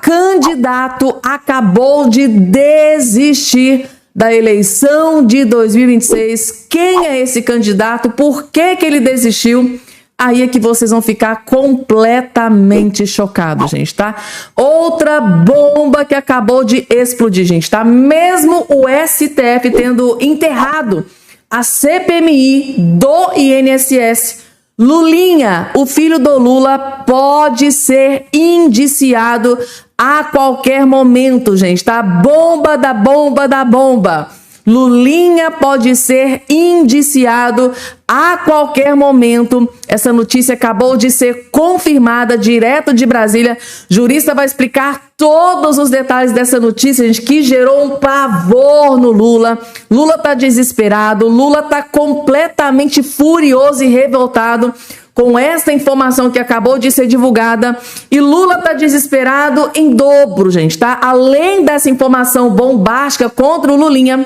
candidato acabou de desistir da eleição de 2026. Quem é esse candidato? Por que que ele desistiu? Aí é que vocês vão ficar completamente chocados, gente, tá? Outra bomba que acabou de explodir, gente, tá? Mesmo o STF tendo enterrado a CPMI do INSS, Lulinha, o filho do Lula, pode ser indiciado a qualquer momento, gente, tá? Bomba da bomba da bomba. Lulinha pode ser indiciado a qualquer momento. Essa notícia acabou de ser confirmada direto de Brasília. Jurista vai explicar todos os detalhes dessa notícia, gente, que gerou um pavor no Lula. Lula tá desesperado, Lula tá completamente furioso e revoltado com essa informação que acabou de ser divulgada, e Lula tá desesperado em dobro, gente, tá? Além dessa informação bombástica contra o Lulinha,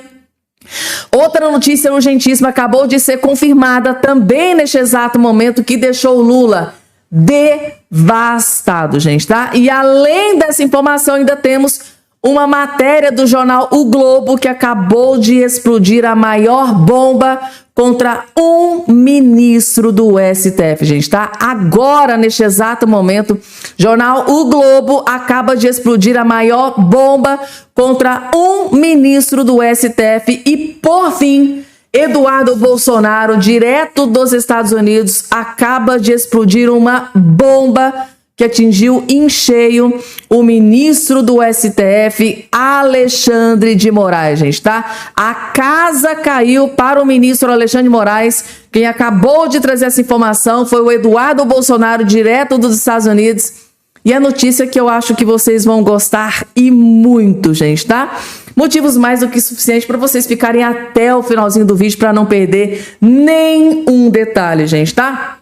outra notícia urgentíssima acabou de ser confirmada também neste exato momento, que deixou o Lula devastado, gente, tá? E além dessa informação, ainda temos uma matéria do jornal O Globo que acabou de explodir a maior bomba contra um ministro do STF, gente, tá? Agora, neste exato momento, jornal O Globo acaba de explodir a maior bomba contra um ministro do STF e, por fim, Eduardo Bolsonaro, direto dos Estados Unidos, acaba de explodir uma bomba que atingiu em cheio o ministro do STF, Alexandre de Moraes, gente, tá? A casa caiu para o ministro Alexandre de Moraes. Quem acabou de trazer essa informação foi o Eduardo Bolsonaro, direto dos Estados Unidos. E a notícia que eu acho que vocês vão gostar e muito, gente, tá? Motivos mais do que suficientes para vocês ficarem até o finalzinho do vídeo para não perder nenhum detalhe, gente, tá?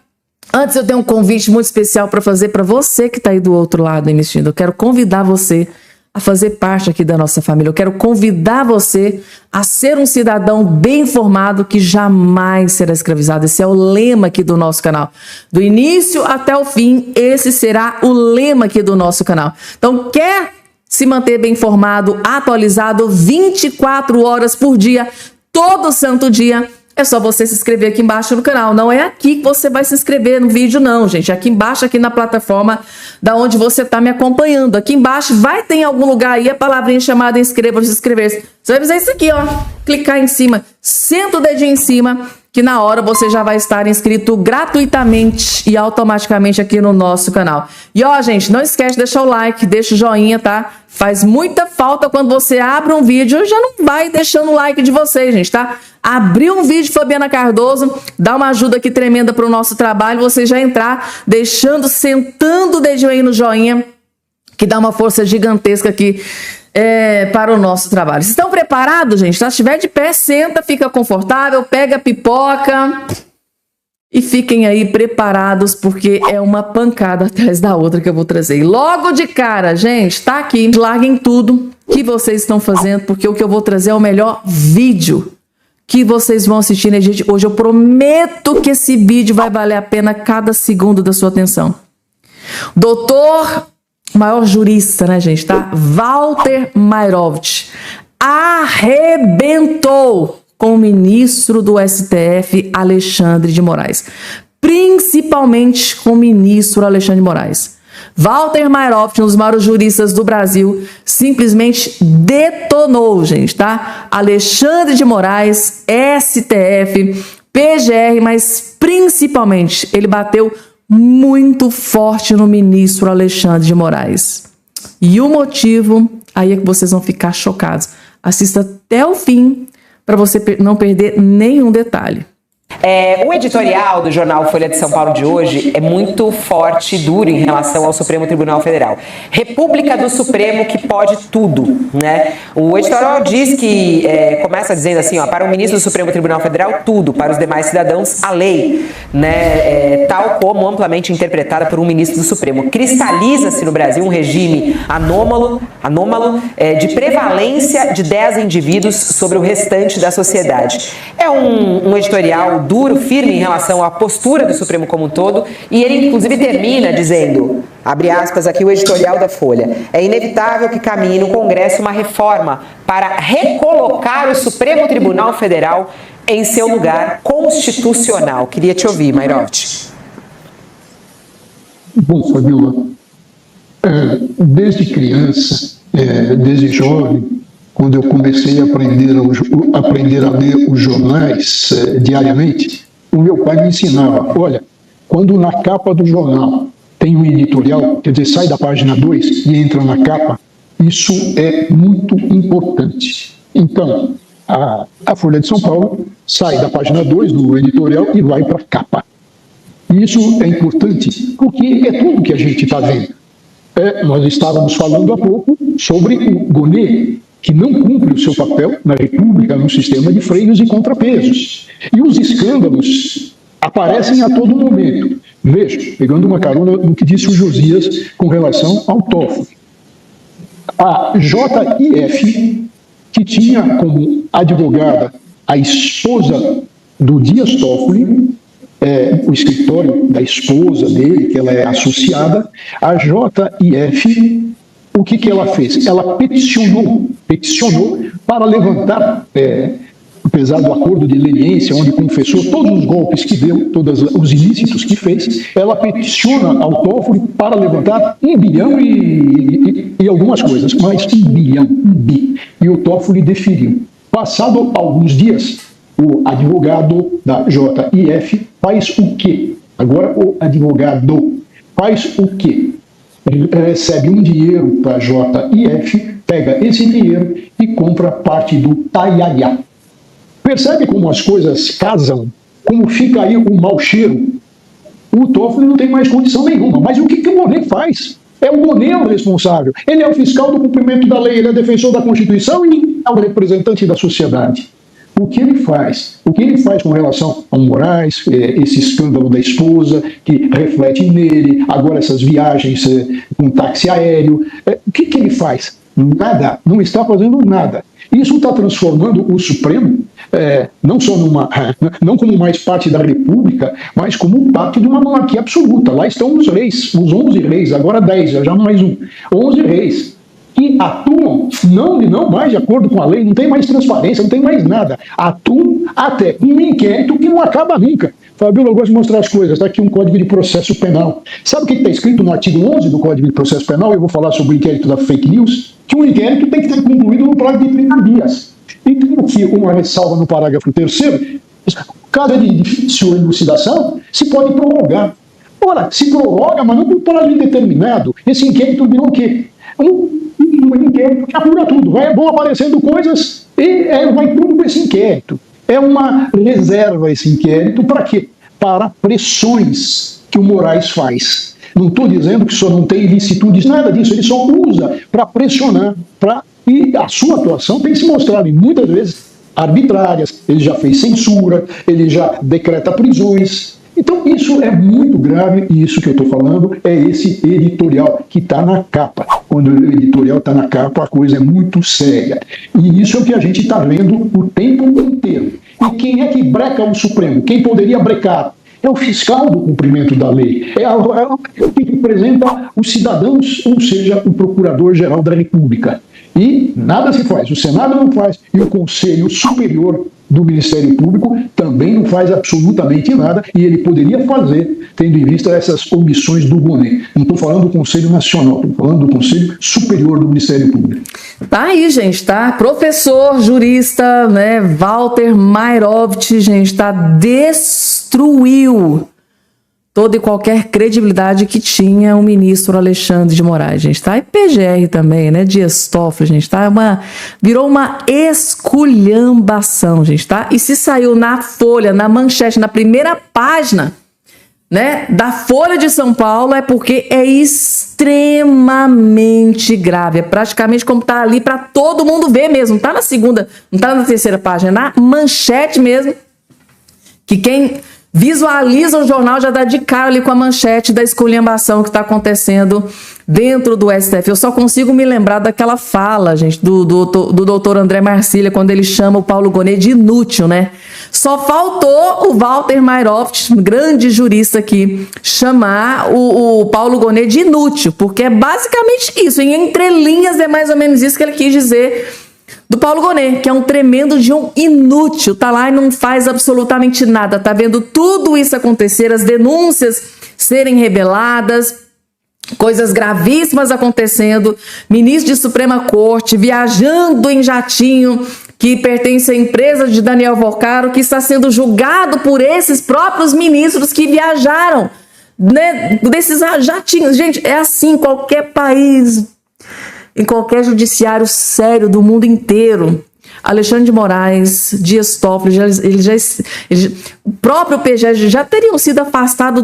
Antes eu tenho um convite muito especial para fazer para você que está aí do outro lado me assistindo. Eu quero convidar você a fazer parte aqui da nossa família. Eu quero convidar você a ser um cidadão bem informado que jamais será escravizado. Esse é o lema aqui do nosso canal. Do início até o fim, esse será o lema aqui do nosso canal. Então, quer se manter bem informado, atualizado 24 horas por dia, todo santo dia? É só você se inscrever aqui embaixo no canal. Não é aqui que você vai se inscrever no vídeo, não, gente. Aqui embaixo, aqui na plataforma da onde você está me acompanhando. Aqui embaixo vai ter em algum lugar aí a palavrinha chamada inscreva-se, inscrever-se. Você vai fazer isso aqui, ó. Clicar em cima, senta o dedinho em cima, que na hora você já vai estar inscrito gratuitamente e automaticamente aqui no nosso canal. E ó, gente, não esquece de deixar o like, deixa o joinha, tá? Faz muita falta quando você abre um vídeo, já não vai deixando o like de vocês, gente, tá? Abriu um vídeo, Fabiana Cardoso, dá uma ajuda aqui tremenda para o nosso trabalho, você já entrar deixando, sentando o dedinho aí no joinha, que dá uma força gigantesca aqui para o nosso trabalho. Vocês estão preparados, gente? Se estiver de pé, senta, fica confortável, pega a pipoca e fiquem aí preparados, porque é uma pancada atrás da outra que eu vou trazer. E logo de cara, gente, tá aqui, larguem tudo que vocês estão fazendo, porque o que eu vou trazer é o melhor vídeo que vocês vão assistir, né, gente? Hoje eu prometo que esse vídeo vai valer a pena cada segundo da sua atenção. Doutor, maior jurista, né, gente, tá? Walter Mairovich arrebentou com o ministro do STF, Alexandre de Moraes. Principalmente com o ministro Alexandre de Moraes. Walter Mairovich, um dos maiores juristas do Brasil, simplesmente detonou, gente, tá? Alexandre de Moraes, STF, PGR, mas principalmente ele bateu muito forte no ministro Alexandre de Moraes. E o motivo, aí é que vocês vão ficar chocados. Assista até o fim para você não perder nenhum detalhe. O editorial do jornal Folha de São Paulo de hoje é muito forte e duro em relação ao Supremo Tribunal Federal. República do Supremo que pode tudo, né? O editorial diz que, começa dizendo assim, ó, para o ministro do Supremo Tribunal Federal, tudo, para os demais cidadãos, a lei, né? Tal como amplamente interpretada por um ministro do Supremo. Cristaliza-se no Brasil um regime anômalo de prevalência de 10 indivíduos sobre o restante da sociedade. É um editorial duro, firme em relação à postura do Supremo como um todo, e ele inclusive termina dizendo, abre aspas aqui o editorial da Folha, é inevitável que caminhe no Congresso uma reforma para recolocar o Supremo Tribunal Federal em seu lugar constitucional. Queria te ouvir, Mairovitch. Bom, Fabiola, desde criança, desde jovem, quando eu comecei a aprender a ler os jornais diariamente, o meu pai me ensinava, olha, quando na capa do jornal tem um editorial, quer dizer, sai da página 2 e entra na capa, isso é muito importante. Então, a Folha de São Paulo sai da página 2 do editorial e vai para a capa. Isso é importante porque é tudo que a gente está vendo. Nós estávamos falando há pouco sobre o Gonê, que não cumpre o seu papel na República, no sistema de freios e contrapesos. E os escândalos aparecem a todo momento. Veja, pegando uma carona no que disse o Josias com relação ao Toffoli. A JIF, que tinha como advogada a esposa do Dias Toffoli, o escritório da esposa dele, que ela é associada, a JIF, o que ela fez? Ela peticionou para levantar, apesar do acordo de leniência, onde confessou todos os golpes que deu, todos os ilícitos que fez, ela peticiona ao Toffoli para levantar 1 bilhão e algumas coisas, mas 1 bilhão, e o Toffoli deferiu. Passado alguns dias, o advogado da JIF faz o quê? Agora o advogado faz o quê? Ele recebe um dinheiro para a JIF, pega esse dinheiro e compra parte do Taiaiá. Percebe como as coisas casam? Como fica aí o mau cheiro? O Toffoli não tem mais condição nenhuma. Mas o que o Monet faz? É o Monet o responsável. Ele é o fiscal do cumprimento da lei, ele é defensor da Constituição e é o representante da sociedade. O que ele faz? O que ele faz com relação ao Moraes, esse escândalo da esposa, que reflete nele, agora essas viagens com táxi aéreo, o que ele faz? Nada, não está fazendo nada. Isso está transformando o Supremo, não como mais parte da República, mas como parte de uma monarquia absoluta. Lá estão os reis, os 11 reis, agora 10, já mais um, 11 reis. Que atuam não mais de acordo com a lei, não tem mais transparência, não tem mais nada. Atuam até um inquérito que não acaba nunca. Fabiola, eu gosto de mostrar as coisas. Está aqui um Código de Processo Penal. Sabe o que está escrito no artigo 11 do Código de Processo Penal? Eu vou falar sobre o inquérito da fake news. Que um inquérito tem que ser concluído no prazo de 30 dias. E tem aqui uma ressalva no parágrafo 3º. Caso de difícil elucidação, se pode prorrogar. Ora, se prorroga, mas não por prazo indeterminado. Esse inquérito virou o quê? Um inquérito que apura tudo. Vão aparecendo coisas e vai tudo para esse inquérito. É uma reserva esse inquérito para quê? Para pressões que o Moraes faz. Não estou dizendo que só não tem ilicitudes, nada disso. Ele só usa para pressionar. E a sua atuação tem se mostrado, muitas vezes, arbitrárias. Ele já fez censura, ele já decreta prisões. Então, isso é muito grave e isso que eu estou falando é esse editorial que está na capa. Quando o editorial está na capa, a coisa é muito séria. E isso é o que a gente está vendo o tempo inteiro. E quem é que breca o Supremo? Quem poderia brecar? É o fiscal do cumprimento da lei. É o que representa os cidadãos, ou seja, o Procurador-Geral da República. E nada se faz. O Senado não faz e o Conselho Superior do Ministério Público também não faz absolutamente nada e ele poderia fazer, tendo em vista essas omissões do Bonet. Não estou falando do Conselho Nacional, estou falando do Conselho Superior do Ministério Público. Tá aí, gente, tá? Professor, jurista, né, Walter Mairovitch, gente, tá? Destruiu toda e qualquer credibilidade que tinha o ministro Alexandre de Moraes, gente, tá? E PGR também, né? Dias Toffoli, gente, tá? Virou uma esculhambação, gente, tá? E se saiu na Folha, na manchete, na primeira página, né, da Folha de São Paulo, é porque é extremamente grave. É praticamente como tá ali para todo mundo ver mesmo. Tá na segunda, não tá na terceira página, é na manchete mesmo, que quem visualiza o jornal, já dá de cara ali com a manchete da esculhambação que está acontecendo dentro do STF. Eu só consigo me lembrar daquela fala, gente, do doutor André Marcília, quando ele chama o Paulo Gonet de inútil, né? Só faltou o Walter Mairoft, grande jurista aqui, chamar o Paulo Gonet de inútil, porque é basicamente isso, em entrelinhas é mais ou menos isso que ele quis dizer do Paulo Gonet, que é um tremendo de um inútil, tá lá e não faz absolutamente nada, tá vendo tudo isso acontecer, as denúncias serem rebeladas, coisas gravíssimas acontecendo, ministro de Suprema Corte viajando em jatinho que pertence à empresa de Daniel Vocaro, que está sendo julgado por esses próprios ministros que viajaram, né, desses jatinhos. Gente, é assim, qualquer país, em qualquer judiciário sério do mundo inteiro. Alexandre de Moraes, Dias Toffoli, o próprio PGR já teriam sido afastados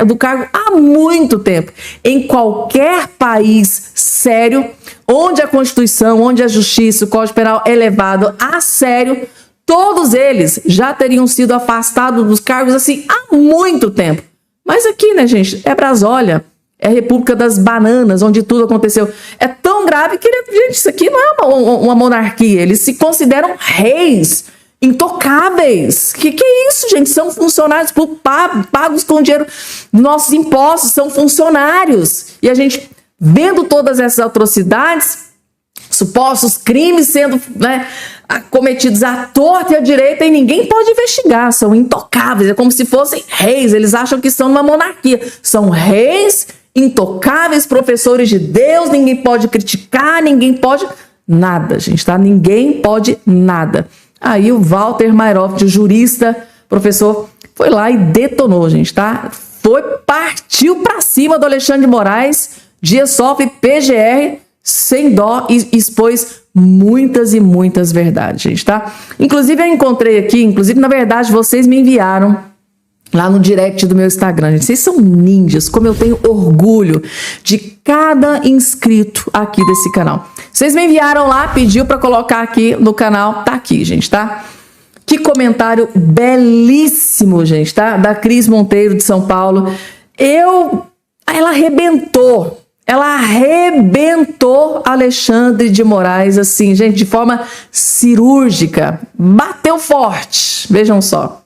do cargo há muito tempo. Em qualquer país sério, onde a Constituição, onde a Justiça, o Código Penal é levado a sério, todos eles já teriam sido afastados dos cargos assim há muito tempo. Mas aqui, né, gente, é Brasólia. É a República das Bananas, onde tudo aconteceu. É tão grave que, gente, isso aqui não é uma monarquia. Eles se consideram reis, intocáveis. Que é isso, gente? São funcionários pagos com dinheiro dos nossos impostos, são funcionários. E a gente, vendo todas essas atrocidades, supostos crimes sendo, né, cometidos à torta e à direita, e ninguém pode investigar, são intocáveis. É como se fossem reis, eles acham que são uma monarquia. São reis, intocáveis, professores de Deus, ninguém pode criticar, ninguém pode nada, gente, tá? Ninguém pode nada. Aí o Walter Mairoft, jurista, professor, foi lá e detonou, gente, tá? Partiu pra cima do Alexandre de Moraes, Dias Toffoli, PGR, sem dó, e expôs muitas e muitas verdades, gente, tá? Inclusive eu encontrei aqui, na verdade vocês me enviaram lá no direct do meu Instagram, gente. Vocês são ninjas, como eu tenho orgulho de cada inscrito aqui desse canal. Vocês me enviaram lá, pediu para colocar aqui no canal, tá aqui, gente, tá? Que comentário belíssimo, gente, tá? Da Cris Monteiro de São Paulo. Ela arrebentou Alexandre de Moraes, assim, gente, de forma cirúrgica. Bateu forte, vejam só.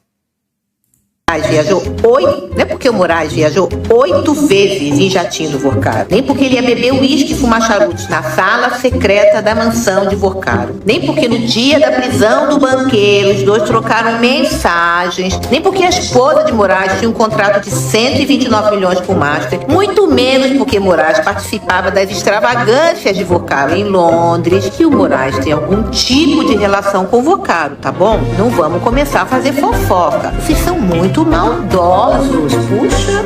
Viajou não é porque o Moraes viajou 8 vezes em jatinho do Vocaro, nem porque ele ia beber uísque e fumar charutos na sala secreta da mansão de Vocaro, nem porque no dia da prisão do banqueiro os dois trocaram mensagens, nem porque a esposa de Moraes tinha um contrato de 129 milhões com o Master, muito menos porque Moraes participava das extravagâncias de Vocaro em Londres, que o Moraes tem algum tipo de relação com o Vocaro, tá bom? Não vamos começar a fazer fofoca. Vocês são muito maldosos, puxa.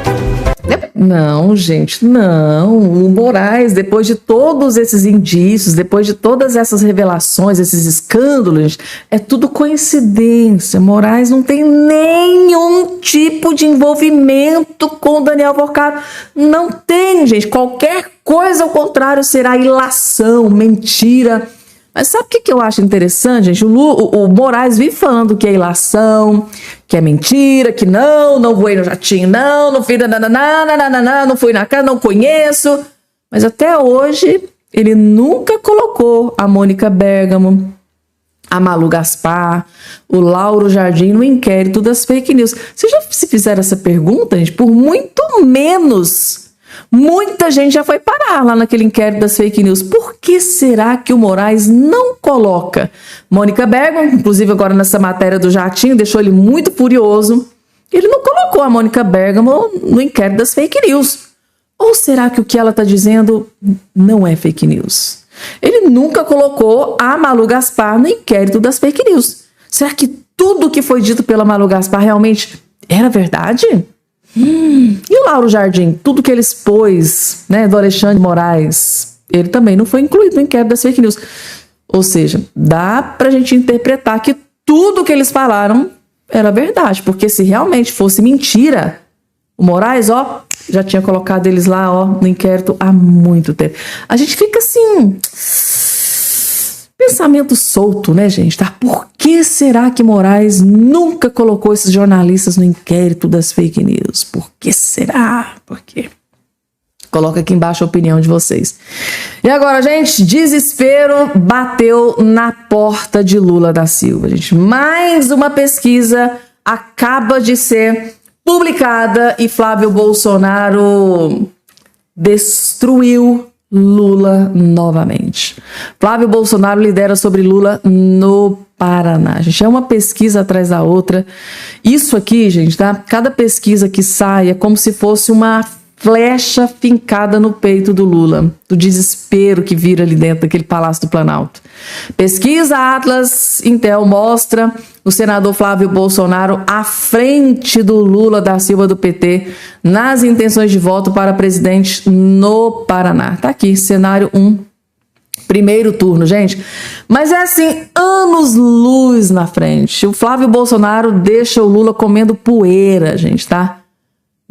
Não, gente, não. O Moraes, depois de todos esses indícios, depois de todas essas revelações, esses escândalos, é tudo coincidência. Moraes não tem nenhum tipo de envolvimento com Daniel Vocaro. Não tem, gente. Qualquer coisa ao contrário será ilação, mentira. Mas sabe o que eu acho interessante, gente? O Moraes vive falando que é ilação, que é mentira, que não voei no jatinho, não fui não fui na casa, não conheço. Mas até hoje ele nunca colocou a Mônica Bergamo, a Malu Gaspar, o Lauro Jardim no inquérito das fake news. Vocês já se fizeram essa pergunta, gente? Por muito menos. Muita gente já foi parar lá naquele inquérito das fake news. Por que será que o Moraes não coloca Mônica Bergamo? Inclusive agora nessa matéria do jatinho, deixou ele muito furioso. Ele não colocou a Mônica Bergamo no inquérito das fake news. Ou será que o que ela está dizendo não é fake news? Ele nunca colocou a Malu Gaspar no inquérito das fake news. Será que tudo que foi dito pela Malu Gaspar realmente era verdade? E o Lauro Jardim, tudo que ele expôs, né, do Alexandre de Moraes, ele também não foi incluído no inquérito das fake news. Ou seja, dá pra gente interpretar que tudo que eles falaram era verdade, porque se realmente fosse mentira, o Moraes, ó, já tinha colocado eles lá, ó, no inquérito há muito tempo. A gente fica assim, Pensamento solto, né, gente? Tá? Por que será que Moraes nunca colocou esses jornalistas no inquérito das fake news? Por que será? Por quê? Coloca aqui embaixo a opinião de vocês. E agora, gente, desespero bateu na porta de Lula da Silva, gente. Mais uma pesquisa acaba de ser publicada e Flávio Bolsonaro destruiu Lula novamente. Flávio Bolsonaro lidera sobre Lula no Paraná. Gente, é uma pesquisa atrás da outra. Isso aqui, gente, tá? Cada pesquisa que sai é como se fosse uma flecha fincada no peito do Lula, do desespero que vira ali dentro daquele Palácio do Planalto. Pesquisa Atlas Intel mostra o senador Flávio Bolsonaro à frente do Lula da Silva do PT nas intenções de voto para presidente no Paraná. Tá aqui, cenário 1, primeiro turno, gente. Mas é assim, anos-luz na frente. O Flávio Bolsonaro deixa o Lula comendo poeira, gente, tá?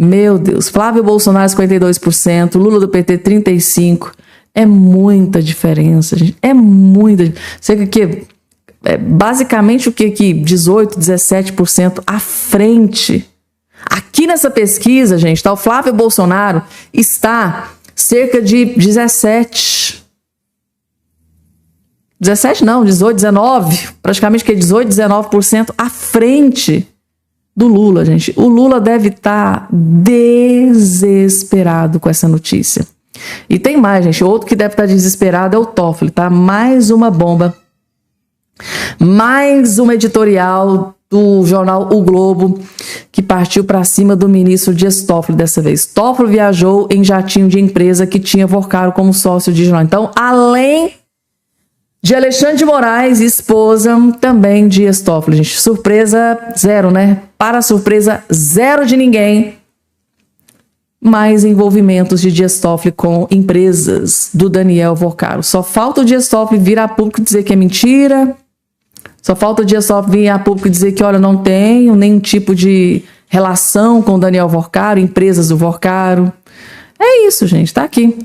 Meu Deus, Flávio Bolsonaro 52%, Lula do PT 35%. É muita diferença, gente. É muita. Sei que basicamente o que 18%, 17% à frente. Aqui nessa pesquisa, gente, tá? O Flávio Bolsonaro está cerca de 17 não, 18, 19, praticamente que 18, 19% à frente do Lula, gente. O Lula deve estar desesperado com essa notícia. E tem mais, gente. Outro que deve estar desesperado é o Toffoli, tá? Mais uma bomba. Mais uma editorial do jornal O Globo que partiu para cima do ministro Dias Toffoli dessa vez. Toffoli viajou em jatinho de empresa que tinha Vorcaro como sócio de jornal. Então, além de Alexandre de Moraes, esposa, também Dias Toffoli, gente. Surpresa zero, né? Para surpresa zero de ninguém, mais envolvimentos de Dias Toffoli com empresas do Daniel Vorcaro. Só falta o Dias Toffoli vir a público dizer que é mentira. Só falta o Dias Toffoli vir a público dizer que, olha, não tenho nenhum tipo de relação com o Daniel Vorcaro, empresas do Vorcaro. É isso, gente, tá aqui.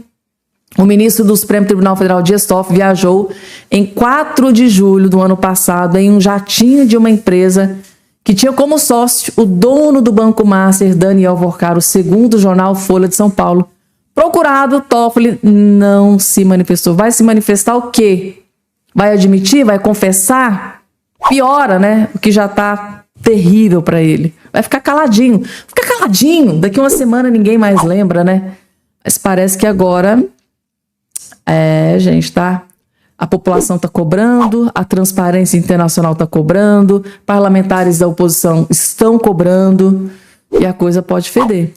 O ministro do Supremo Tribunal Federal, Dias Toffoli, viajou em 4 de julho do ano passado em um jatinho de uma empresa que tinha como sócio o dono do Banco Master, Daniel Vorcaro, segundo o jornal Folha de São Paulo. Procurado, Toffoli não se manifestou. Vai se manifestar o quê? Vai admitir? Vai confessar? Piora, né? O que já tá terrível para ele. Vai ficar caladinho. Fica caladinho. Daqui uma semana ninguém mais lembra, né? Mas parece que agora... gente, tá? A população tá cobrando, a Transparência Internacional tá cobrando, parlamentares da oposição estão cobrando e a coisa pode feder.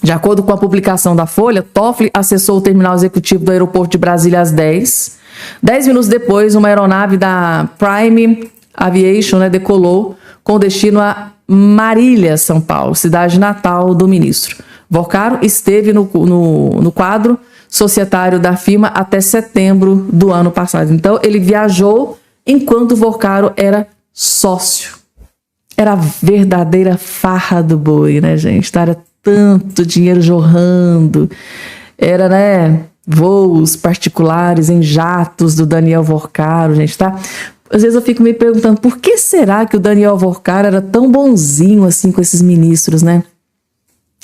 De acordo com a publicação da Folha, Toffoli acessou o terminal executivo do aeroporto de Brasília às 10. 10 minutos depois, uma aeronave da Prime Aviation, né, decolou com destino a Marília, São Paulo, cidade natal do ministro. Vorcaro esteve no quadro societário da firma até setembro do ano passado. Então, ele viajou enquanto Vorcaro era sócio. Era a verdadeira farra do boi, né, gente? Era tanto dinheiro jorrando. Era, né, voos particulares em jatos do Daniel Vorcaro, gente, tá? Às vezes eu fico me perguntando por que será que o Daniel Vorcaro era tão bonzinho assim com esses ministros, né?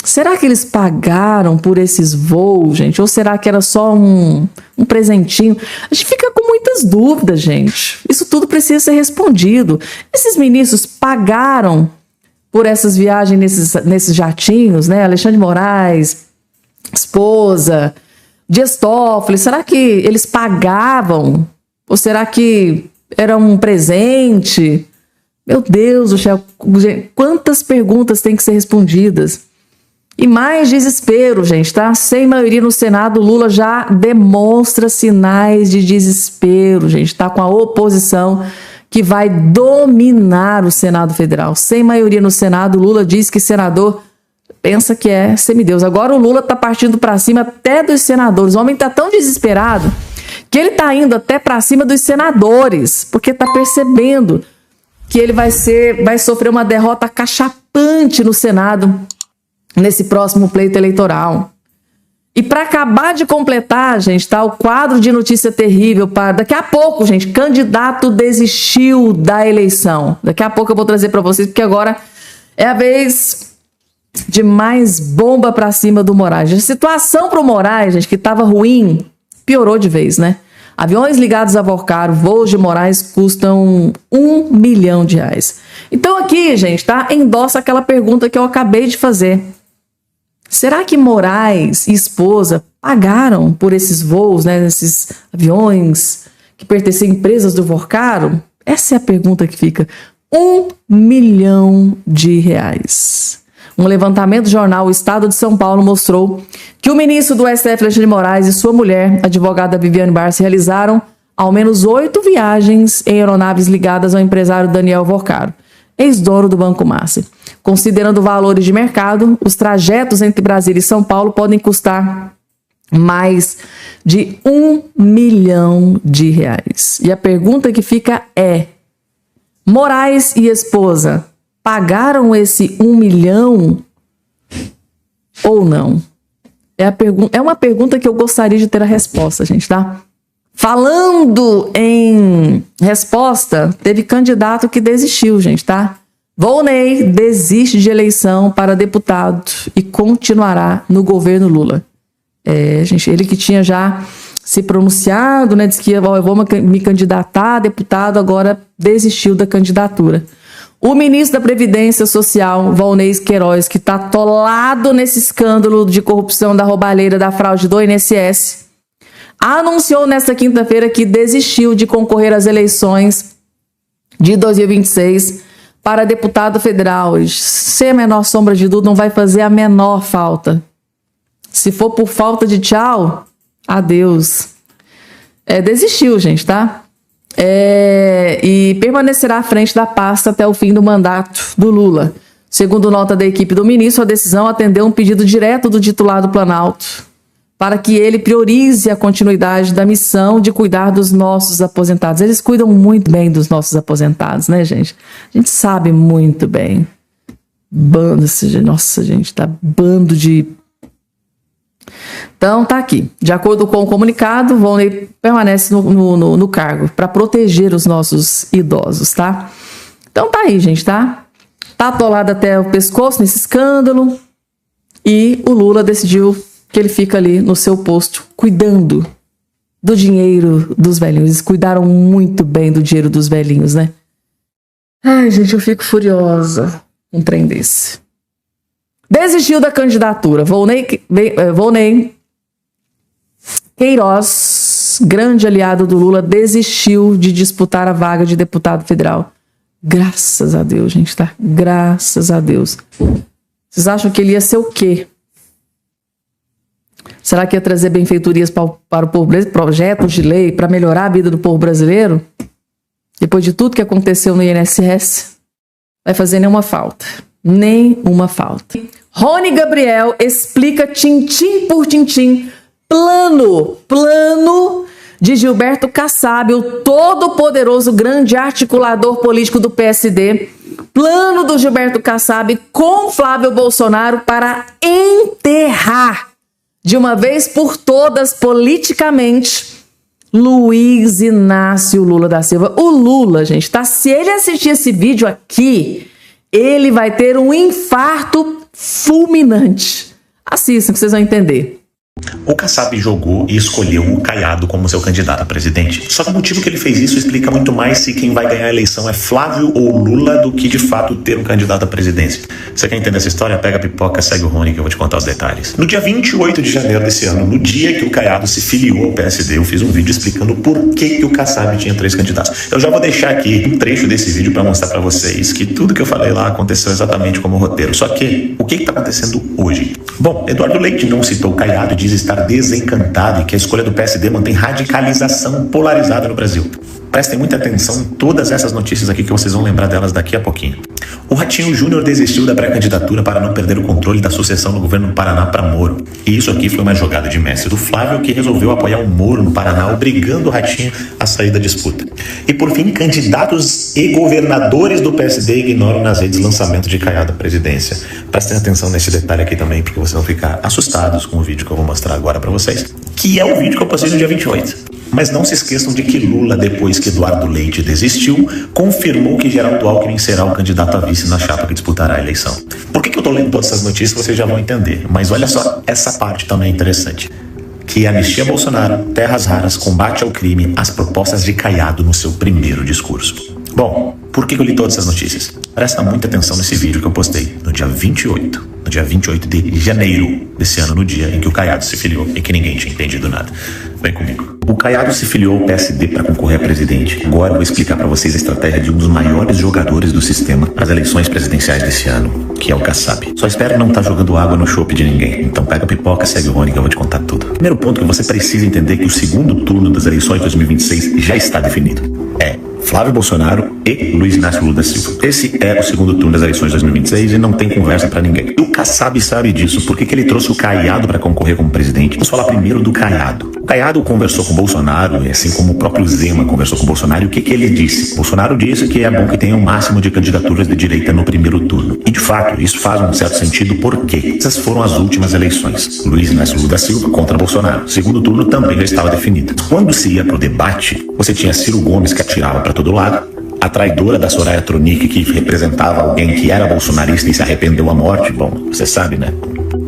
Será que eles pagaram por esses voos, gente? Ou será que era só um presentinho? A gente fica com muitas dúvidas, gente. Isso tudo precisa ser respondido. Esses ministros pagaram por essas viagens nesses jatinhos, né? Alexandre de Moraes, esposa, Dias Toffoli. Será que eles pagavam? Ou será que era um presente? Meu Deus do céu, quantas perguntas têm que ser respondidas? E mais desespero, gente, tá? Sem maioria no Senado, Lula já demonstra sinais de desespero, gente. Tá com a oposição que vai dominar o Senado Federal. Sem maioria no Senado, Lula diz que senador pensa que é semideus. Agora o Lula tá partindo para cima até dos senadores. O homem tá tão desesperado que ele tá indo até para cima dos senadores, porque tá percebendo que ele vai sofrer uma derrota cachapante no Senado nesse próximo pleito eleitoral. E para acabar de completar, gente, tá o quadro de notícia terrível para daqui a pouco, gente, candidato desistiu da eleição. Daqui a pouco eu vou trazer para vocês, porque agora é a vez de mais bomba para cima do Moraes. A situação para o Moraes, gente, que estava ruim, piorou de vez, né? Aviões ligados a Vorcaro, voos de Moraes custam R$1 milhão. Então aqui, gente, tá? Endossa aquela pergunta que eu acabei de fazer. Será que Moraes e esposa pagaram por esses voos, né? Esses aviões que pertencem a empresas do Vorcaro? Essa é a pergunta que fica. R$1 milhão. Um levantamento do jornal O Estado de São Paulo mostrou que o ministro do STF, Alexandre de Moraes, e sua mulher, a advogada Viviane Barça, realizaram ao menos 8 viagens em aeronaves ligadas ao empresário Daniel Vorcaro, ex-dono do Banco Master. Considerando valores de mercado, os trajetos entre Brasília e São Paulo podem custar mais de R$1 milhão. E a pergunta que fica é: Moraes e esposa pagaram esse 1 milhão ou não? É uma pergunta que eu gostaria de ter a resposta, gente, tá? Falando em resposta, teve candidato que desistiu, gente, tá? Volney desiste de eleição para deputado e continuará no governo Lula. Gente, ele que tinha já se pronunciado, né? Disse que eu vou me candidatar a deputado, agora desistiu da candidatura. O ministro da Previdência Social, Volney Queiroz, que está atolado nesse escândalo de corrupção da roubalheira da fraude do INSS, anunciou nesta quinta-feira que desistiu de concorrer às eleições de 2026 para deputado federal. Sem a menor sombra de dúvida, não vai fazer a menor falta. Se for por falta de tchau, adeus. Desistiu, gente, tá? E permanecerá à frente da pasta até o fim do mandato do Lula. Segundo nota da equipe do ministro, a decisão atendeu um pedido direto do titular do Planalto para que ele priorize a continuidade da missão de cuidar dos nossos aposentados. Eles cuidam muito bem dos nossos aposentados, né, gente? A gente sabe muito bem. Nossa, gente, tá bando de... Então, tá aqui. De acordo com o comunicado, Volney permanece no cargo para proteger os nossos idosos, tá? Então, tá aí, gente, tá? Tá atolado até o pescoço nesse escândalo e o Lula decidiu que ele fica ali no seu posto cuidando do dinheiro dos velhinhos. Eles cuidaram muito bem do dinheiro dos velhinhos, né? Ai, gente, eu fico furiosa com um trem desse. Desistiu da candidatura. Volney Queiroz, grande aliado do Lula, desistiu de disputar a vaga de deputado federal. Graças a Deus, gente, tá? Graças a Deus. Vocês acham que ele ia ser o quê? Será que ia trazer benfeitorias para o povo brasileiro? Projetos de lei para melhorar a vida do povo brasileiro? Depois de tudo que aconteceu no INSS? Vai fazer nenhuma falta. Nenhuma falta. Rony Gabriel explica tintim por tintim plano de Gilberto Kassab, o todo-poderoso grande articulador político do PSD. Plano do Gilberto Kassab com Flávio Bolsonaro para enterrar de uma vez por todas politicamente Luiz Inácio Lula da Silva. O Lula, gente, tá? Se ele assistir esse vídeo aqui, ele vai ter um infarto fulminante. Assistam que vocês vão entender. O Kassab jogou e escolheu o Caiado como seu candidato a presidente. Só que o motivo que ele fez isso explica muito mais se quem vai ganhar a eleição é Flávio ou Lula do que de fato ter um candidato à presidência. Você quer entender essa história? Pega a pipoca, segue o Rony que eu vou te contar os detalhes. No dia 28 de janeiro desse ano, no dia que o Caiado se filiou ao PSD, eu fiz um vídeo explicando por que o Kassab tinha 3 candidatos. Eu já vou deixar aqui um trecho desse vídeo para mostrar para vocês que tudo que eu falei lá aconteceu exatamente como o roteiro. Só que, o que está acontecendo hoje? Bom, Eduardo Leite não citou o Caiado e diz estar desencantado e que a escolha do PSD mantém radicalização polarizada no Brasil. Prestem muita atenção em todas essas notícias aqui que vocês vão lembrar delas daqui a pouquinho. O Ratinho Júnior desistiu da pré-candidatura para não perder o controle da sucessão no governo do Paraná para Moro. E isso aqui foi uma jogada de mestre do Flávio, que resolveu apoiar o Moro no Paraná, obrigando o Ratinho a sair da disputa. E por fim, candidatos e governadores do PSD ignoram nas redes lançamento de Caiado à presidência. Prestem atenção nesse detalhe aqui também, porque vocês vão ficar assustados com o vídeo que eu vou mostrar agora para vocês, que é o vídeo que eu postei no dia 28. Mas não se esqueçam de que Lula, depois que Eduardo Leite desistiu, confirmou que Geraldo Alckmin será o candidato a vice na chapa que disputará a eleição. Por que eu tô lendo todas essas notícias? Vocês já vão entender. Mas olha só, essa parte também é interessante. Que anistia Bolsonaro, terras raras, combate ao crime, as propostas de Caiado no seu primeiro discurso. Bom, por que eu li todas essas notícias? Presta muita atenção nesse vídeo que eu postei no dia 28. No dia 28 de janeiro desse ano, no dia em que o Caiado se filiou e que ninguém tinha entendido nada. Vem comigo. O Caiado se filiou ao PSD para concorrer a presidente. Agora eu vou explicar para vocês a estratégia de um dos maiores jogadores do sistema para as eleições presidenciais desse ano, que é o Kassab. Só espero não estar jogando água no chope de ninguém. Então pega a pipoca, segue o Rony que eu vou te contar tudo. Primeiro ponto que você precisa entender que o segundo turno das eleições de 2026 já está definido. É Flávio Bolsonaro e Luiz Inácio Lula da Silva. Esse é o segundo turno das eleições de 2026 e não tem conversa pra ninguém. E o Kassab sabe disso, porque que ele trouxe o Caiado para concorrer como presidente. Vamos falar primeiro do Caiado. O Caiado conversou com Bolsonaro, e assim como o próprio Zema conversou com Bolsonaro, e o que ele disse? Bolsonaro disse que é bom que tenha o máximo de candidaturas de direita no primeiro turno. E de fato, isso faz um certo sentido, porque essas foram as últimas eleições. Luiz Inácio Lula da Silva contra Bolsonaro. O segundo turno também já estava definido. Quando se ia pro debate, você tinha Ciro Gomes que atirava para todo lado, a traidora da Soraya Tronic, que representava alguém que era bolsonarista e se arrependeu à morte, bom, você sabe, né?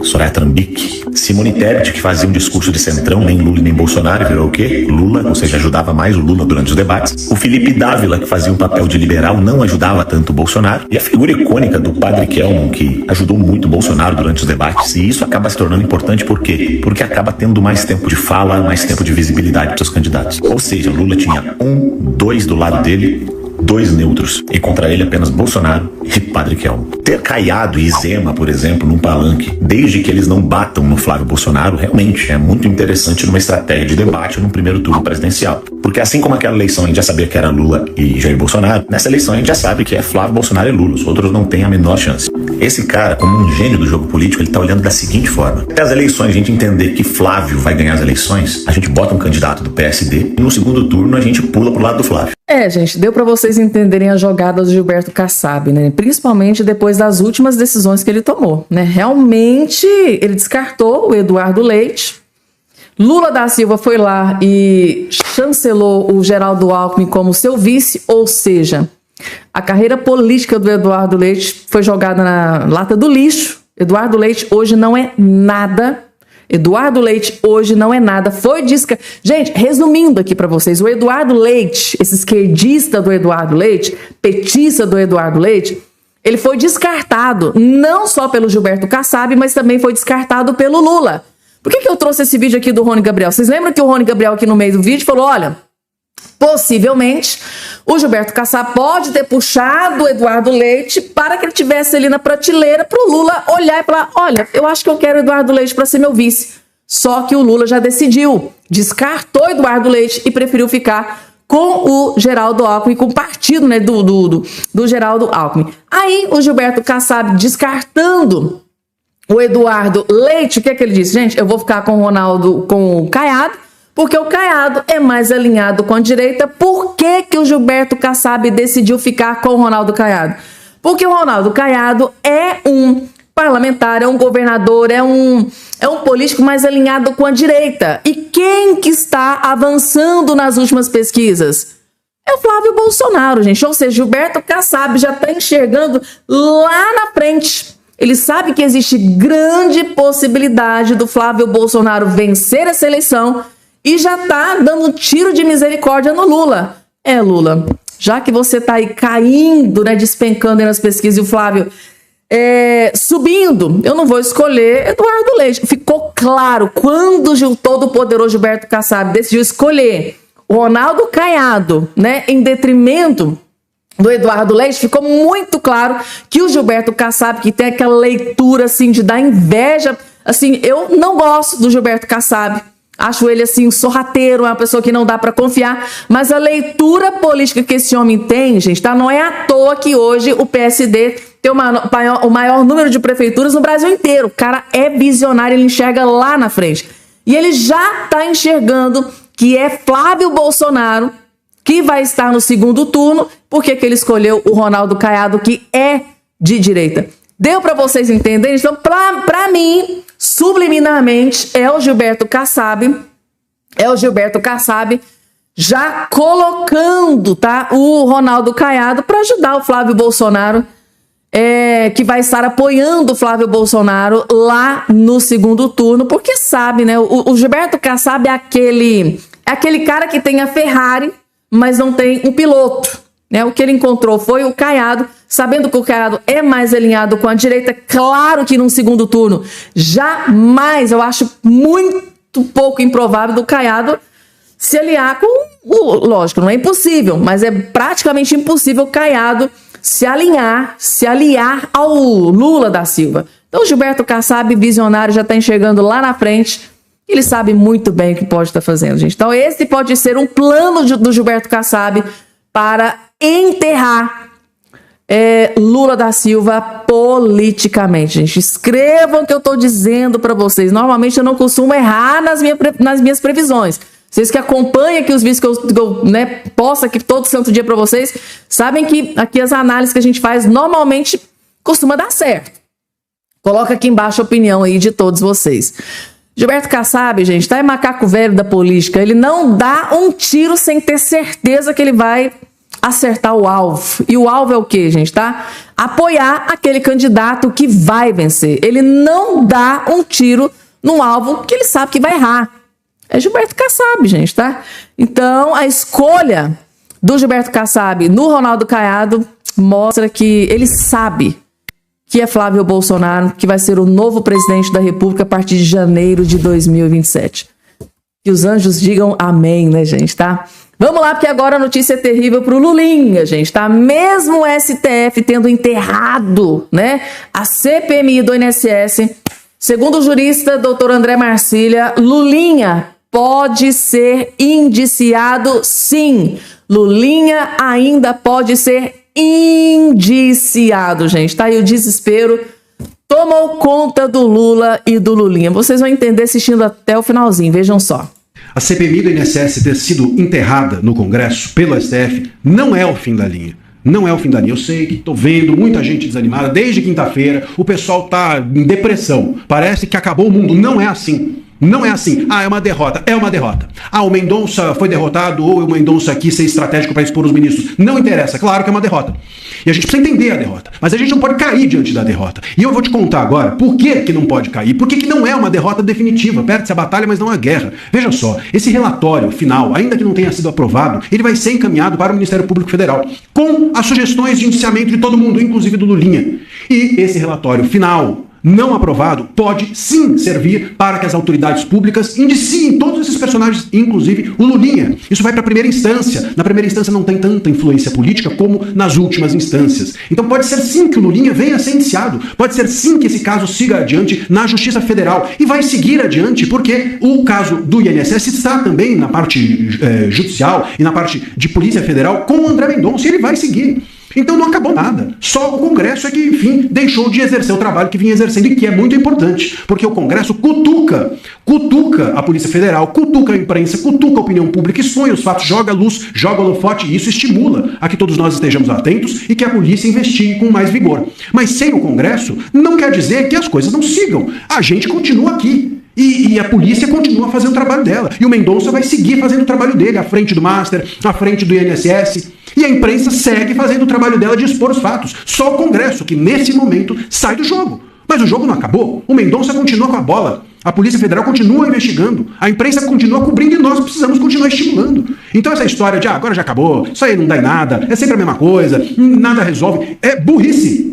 Soraya Trambique. Simone Tebet, que fazia um discurso de centrão, nem Lula e nem Bolsonaro, virou o quê? Lula, ou seja, ajudava mais o Lula durante os debates. O Felipe Dávila, que fazia um papel de liberal, não ajudava tanto o Bolsonaro. E a figura icônica do Padre Kelmon, que ajudou muito o Bolsonaro durante os debates. E isso acaba se tornando importante por quê? Porque acaba tendo mais tempo de fala, mais tempo de visibilidade para seus candidatos. Ou seja, Lula tinha 2 do lado dele, 2 neutros, e contra ele apenas Bolsonaro e Padre Kelmon. Ter Caiado e Zema, por exemplo, num palanque, desde que eles não batam no Flávio Bolsonaro, realmente é muito interessante numa estratégia de debate no primeiro turno presidencial. Porque assim como aquela eleição a gente já sabia que era Lula e Jair Bolsonaro, nessa eleição a gente já sabe que é Flávio Bolsonaro e Lula, os outros não têm a menor chance. Esse cara, como um gênio do jogo político, ele tá olhando da seguinte forma: até as eleições a gente entender que Flávio vai ganhar as eleições, a gente bota um candidato do PSD e no segundo turno a gente pula pro lado do Flávio. Gente, deu para vocês entenderem a jogada do Gilberto Kassab, né? Principalmente depois das últimas decisões que ele tomou, né? Realmente, ele descartou o Eduardo Leite. Lula da Silva foi lá e chancelou o Geraldo Alckmin como seu vice, ou seja, a carreira política do Eduardo Leite foi jogada na lata do lixo. Eduardo Leite hoje não é nada. Eduardo Leite hoje não é nada. Foi Gente, resumindo aqui para vocês, o Eduardo Leite, esse esquerdista do Eduardo Leite, petista do Eduardo Leite, ele foi descartado não só pelo Gilberto Kassab, mas também foi descartado pelo Lula. Por que eu trouxe esse vídeo aqui do Rony Gabriel? Vocês lembram que o Rony Gabriel aqui no meio do vídeo falou, olha, possivelmente o Gilberto Kassab pode ter puxado o Eduardo Leite para que ele tivesse ali na prateleira para o Lula olhar e falar, olha, eu acho que eu quero o Eduardo Leite para ser meu vice. Só que o Lula já decidiu, descartou o Eduardo Leite e preferiu ficar com o Geraldo Alckmin, com o partido, né, do Geraldo Alckmin. Aí o Gilberto Kassab descartando o Eduardo Leite, o que é que ele disse? Gente, eu vou ficar com o Caiado, porque o Caiado é mais alinhado com a direita. Por que o Gilberto Kassab decidiu ficar com o Ronaldo Caiado? Porque o Ronaldo Caiado é um parlamentar, é um governador, é um político mais alinhado com a direita. E quem que está avançando nas últimas pesquisas? É o Flávio Bolsonaro, gente. Ou seja, Gilberto Kassab já está enxergando lá na frente. Ele sabe que existe grande possibilidade do Flávio Bolsonaro vencer essa eleição e já tá dando um tiro de misericórdia no Lula. Lula, já que você tá aí caindo, né, despencando aí nas pesquisas e o Flávio subindo, eu não vou escolher Eduardo Leite. Ficou claro, quando o todo-poderoso Gilberto Kassab decidiu escolher o Ronaldo Caiado, né, em detrimento do Eduardo Leite, ficou muito claro que o Gilberto Kassab, que tem aquela leitura assim de dar inveja, assim, eu não gosto do Gilberto Kassab. acho ele assim um sorrateiro, é uma pessoa que não dá para confiar, mas a leitura política que esse homem tem, gente, tá? Não é à toa que hoje o PSD tem o maior número de prefeituras no Brasil inteiro. O cara é visionário, ele enxerga lá na frente. E ele já tá enxergando que é Flávio Bolsonaro que vai estar no segundo turno, porque que ele escolheu o Ronaldo Caiado, que é de direita. Deu para vocês entenderem? Então, para mim, subliminarmente, é o Gilberto Kassab já colocando, tá, o Ronaldo Caiado para ajudar o Flávio Bolsonaro, que vai estar apoiando o Flávio Bolsonaro lá no segundo turno, porque sabe, né? O Gilberto Kassab é aquele cara que tem a Ferrari, mas não tem um piloto, né? O que ele encontrou foi o Caiado, sabendo que o Caiado é mais alinhado com a direita. Claro que num segundo turno, jamais, eu acho muito pouco improvável do Caiado se aliar com lógico, não é impossível, mas é praticamente impossível o Caiado se aliar ao Lula da Silva. Então o Gilberto Kassab, visionário, já está enxergando lá na frente. Ele sabe muito bem o que pode estar fazendo, gente. Então esse pode ser um plano do Gilberto Kassab para enterrar Lula da Silva politicamente, gente. Escrevam o que eu estou dizendo para vocês. Normalmente eu não costumo errar nas minhas previsões. Vocês que acompanham aqui os vídeos que eu posto aqui todo santo dia para vocês, sabem que aqui as análises que a gente faz normalmente costuma dar certo. Coloca aqui embaixo a opinião aí de todos vocês. Gilberto Kassab, gente, tá em macaco velho da política. Ele não dá um tiro sem ter certeza que ele vai acertar o alvo. E o alvo é o quê, gente, tá? Apoiar aquele candidato que vai vencer. Ele não dá um tiro num alvo que ele sabe que vai errar. É Gilberto Kassab, gente, tá? Então, a escolha do Gilberto Kassab no Ronaldo Caiado mostra que ele sabe que é Flávio Bolsonaro, que vai ser o novo presidente da República a partir de janeiro de 2027. Que os anjos digam amém, né, gente, tá? Vamos lá, porque agora a notícia é terrível pro Lulinha, gente, tá? Mesmo o STF tendo enterrado, né, a CPMI do INSS, segundo o jurista Dr. André Marcília, Lulinha pode ser indiciado, sim. Lulinha ainda pode ser indiciado, gente, tá? E o desespero tomou conta do Lula e do Lulinha. Vocês vão entender assistindo até o finalzinho, vejam só. A CPMI do INSS ter sido enterrada no Congresso pelo STF não é o fim da linha. Não é o fim da linha. Eu sei que estou vendo muita gente desanimada. Desde quinta-feira o pessoal está em depressão. Parece que acabou o mundo. Não é assim. Não é assim. Ah, é uma derrota. É uma derrota. Ah, o Mendonça foi derrotado ou o Mendonça quis ser estratégico para expor os ministros. Não interessa. Claro que é uma derrota. E a gente precisa entender a derrota. Mas a gente não pode cair diante da derrota. E eu vou te contar agora por que não pode cair. Por que não é uma derrota definitiva. Perde-se a batalha, mas não a guerra. Veja só, esse relatório final, ainda que não tenha sido aprovado, ele vai ser encaminhado para o Ministério Público Federal, com as sugestões de indiciamento de todo mundo, inclusive do Lulinha. E esse relatório final, não aprovado, pode sim servir para que as autoridades públicas indiciem todos esses personagens, inclusive o Lulinha. Isso vai para a primeira instância. Na primeira instância não tem tanta influência política como nas últimas instâncias. Então pode ser sim que o Lulinha venha a ser indiciado. Pode ser sim que esse caso siga adiante na Justiça Federal. E vai seguir adiante porque o caso do INSS está também na parte judicial e na parte de Polícia Federal com o André Mendonça. E ele vai seguir. Então não acabou nada. Só o Congresso é que, enfim, deixou de exercer o trabalho que vinha exercendo e que é muito importante, porque o Congresso cutuca a Polícia Federal, cutuca a imprensa, cutuca a opinião pública, expõe os fatos, joga luz, joga holofote, e isso estimula a que todos nós estejamos atentos e que a polícia investigue com mais vigor. Mas sem o Congresso, não quer dizer que as coisas não sigam. A gente continua aqui. E a polícia continua fazendo o trabalho dela. E o Mendonça vai seguir fazendo o trabalho dele, à frente do Master, à frente do INSS. E a imprensa segue fazendo o trabalho dela de expor os fatos. Só o Congresso, que nesse momento sai do jogo. Mas o jogo não acabou. O Mendonça continua com a bola. A Polícia Federal continua investigando. A imprensa continua cobrindo e nós precisamos continuar estimulando. Então essa história de agora já acabou, isso aí não dá em nada, é sempre a mesma coisa, nada resolve, é burrice.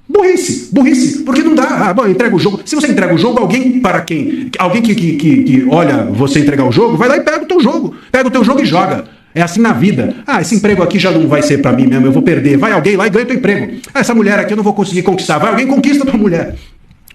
Burrice, porque não dá. Bom, entrega o jogo. Se você entrega o jogo, alguém que olha você entregar o jogo, vai lá e pega o teu jogo. Pega o teu jogo e joga. É assim na vida. Ah, esse emprego aqui já não vai ser pra mim mesmo, eu vou perder. Vai alguém lá e ganha teu emprego. Ah, essa mulher aqui eu não vou conseguir conquistar. Vai alguém e conquista tua mulher.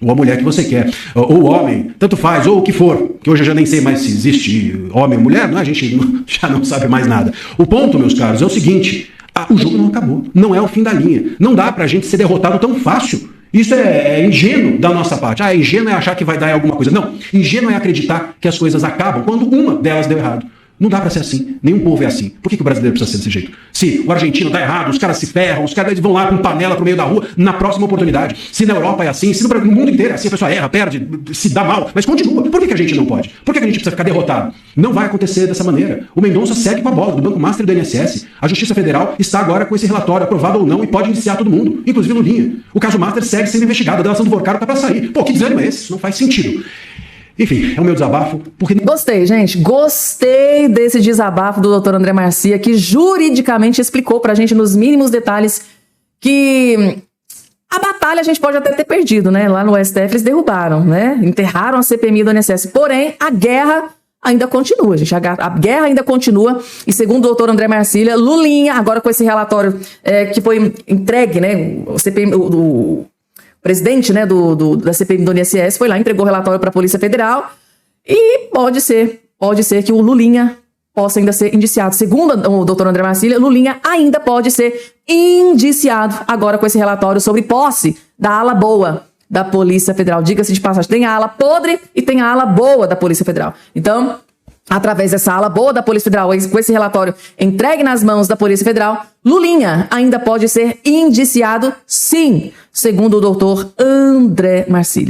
ou a mulher que você quer, ou o homem, tanto faz, ou o que for, que hoje eu já nem sei mais se existe homem ou mulher, a gente já não sabe mais nada. O ponto, meus caros, é o seguinte, o jogo não acabou, não é o fim da linha, não dá pra gente ser derrotado tão fácil. Isso é ingênuo da nossa parte. Ingênuo é achar que vai dar em alguma coisa. Não, ingênuo é acreditar que as coisas acabam quando uma delas deu errado. Não dá pra ser assim. Nenhum povo é assim. Por que o brasileiro precisa ser desse jeito? Se o argentino dá errado, os caras se ferram, os caras vão lá com panela pro meio da rua na próxima oportunidade. Se na Europa é assim, se no mundo inteiro é assim, a pessoa erra, perde, se dá mal, mas continua. Por que a gente não pode? Por que a gente precisa ficar derrotado? Não vai acontecer dessa maneira. O Mendonça segue com a bola do Banco Master e do INSS. A Justiça Federal está agora com esse relatório aprovado ou não e pode indiciar todo mundo, inclusive Lulinha. O caso Master segue sendo investigado, a delação do Vorcaro tá pra sair. Pô, que desânimo é esse? Isso não faz sentido. Enfim, é o meu desabafo, porque... Gostei, gente. Gostei desse desabafo do Dr. André Marcia, que juridicamente explicou pra gente nos mínimos detalhes que a batalha a gente pode até ter perdido, né? Lá no STF eles derrubaram, né? Enterraram a CPMI do INSS. Porém, a guerra ainda continua, gente. A guerra ainda continua. E segundo o doutor André Marcília, Lulinha, agora com esse relatório que foi entregue, né? O CPMI... O presidente, né, da CPMI do INSS foi lá, entregou o relatório para a Polícia Federal e pode ser que o Lulinha possa ainda ser indiciado. Segundo o doutor André Marcília, Lulinha ainda pode ser indiciado agora com esse relatório sobre posse da ala boa da Polícia Federal. Diga-se de passagem, tem a ala podre e tem a ala boa da Polícia Federal. Então, através dessa ala boa da Polícia Federal, com esse relatório entregue nas mãos da Polícia Federal, Lulinha ainda pode ser indiciado, sim, segundo o doutor André Marcília.